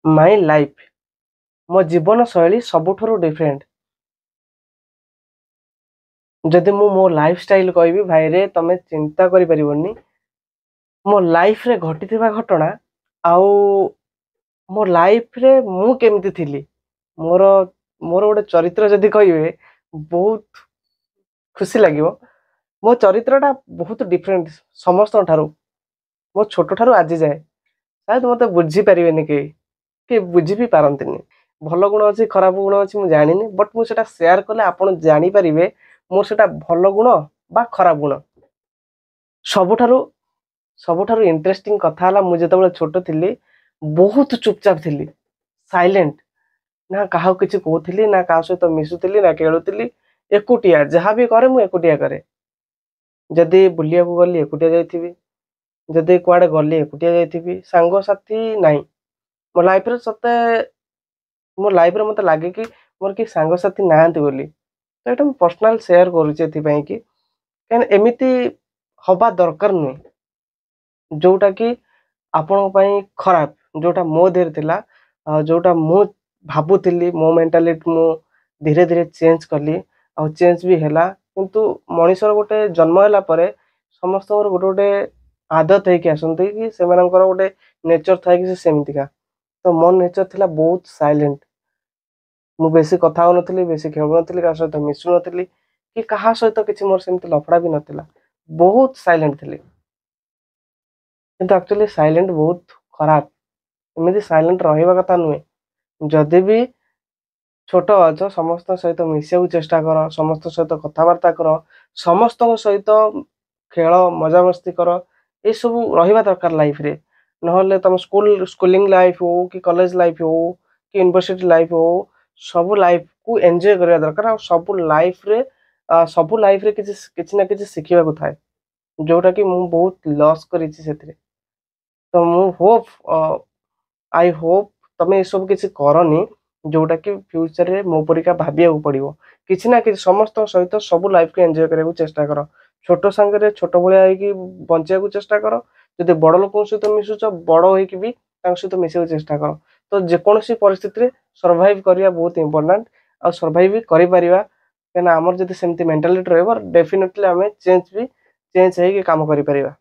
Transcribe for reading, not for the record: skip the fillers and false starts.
My life मो जीवन शैली सबुठारु डिफरेंट। जदि मु मो लाइफ स्टाइल कहबी भाई रे तमे चिंता करि परिबोनी मो लाइफ रे घटिथिबा घटना आउ मो लाइफ रे मु केमती थिली मोर मोर गोटे चरित्र जदि कहबे बहुत खुशी लागिवो। मो चरित्रटा बहुत डिफरेंट समस्त ठारू। मो छोट ठारू आज जाए शायद मते बुझी परिबेनी के बुझी भी पारंतिनी। भल गुण अच्छी खराब गुण अच्छी मुझे जानी बट मुझे सेयार कले आपड़ जापारे मोर से भल गुण बा खराब गुण। सबुठारु सबुठारु इंटरेस्टिंग कथा है मुझे जो छोट थी बहुत चुपचाप थी साइलेंट ना क्या किसी कहती ना क्या सहित मिशुली ना खेलुली एकुटिया जहाँ भी करे मुझे एकुटिया करे। जदि बुलिया गली एकुटिया जाइथिबी जदि कुआडे गली एकुटिया जाइथिबी सांगसाथी नहीं मो लाइफ रे सते मो लाइफ रे मते लागे कि मोर कि सांगसाथी नाहंती बोली। तो एटा पर्सनल शेयर करूचे एथिपाई कि कैन एमिति हवा दरकार नुहे जोटा कि आपण खराब जोटा मो देर थिला जोटा मु भाबुथिली मो मेंटालिटी मु धीरे धीरे चेंज कली आ चेंज भी हैला। किंतु मनीषर गोटे जन्म हैला परे समस्त गोटे गोटे आदत है कि आसंती कि से गोटे नेचर थाए कि सेमतिका। तो मो नेचर थिला बहुत साइलेंट मु बेसी कथा हो नथली बेसी खेल नथली का सहित मिसु नथली कि कहा सहित किछि मोर सेमति लफड़ा भी नथिला बहुत साइलेंट थिली। किंतु एक्चुअली साइलेंट बहुत खराब एमती साइलेंट रहिबा कथा नुहे। जदि भी छोट अछ समस्त सहित मिसिया चेष्टा कर समस्त सहित कथबार्ता कर समस्त सहित खेल मजा मस्ती कर ये सब रहिबा दरकार लाइफ रे। नहले तुम स्कूलिंग लाइफ हो कि कॉलेज लाइफ हो कि यूनिवर्सिटी लाइफ हो सब लाइफ को एंजॉय करबा दरकार आ सब लाइफ रे किछि ना किछि शिखिबा को थाए जोटा कि मु बहुत लॉस करिछि सेथिरे। तो मु होप आई होप तमे ये सब किछि करनी जोटा कि फ्यूचर रे मो परिका भाबिया को पड़िवो किछि ना किछि समस्त सहित सब लाइफ को एंजॉय करने को चेष्टा कर। छोट संगे छोट भलिया होइकी बंचिया को चेष्टा कर। जदि बड़ लोक सहित मिसुच बड़ होइकी भी सहित मिसिया को चेष्टा कर। तो जेकोसी परिस्थिति रे सर्वाइव करिया बहुत इंपोर्टेंट आ सर्वाइव भी करि परिबा केना हमर जदि सेमती मेंटालिटी रहबो डेफिनेटली हमें चेंज होइकी काम करि परिबा।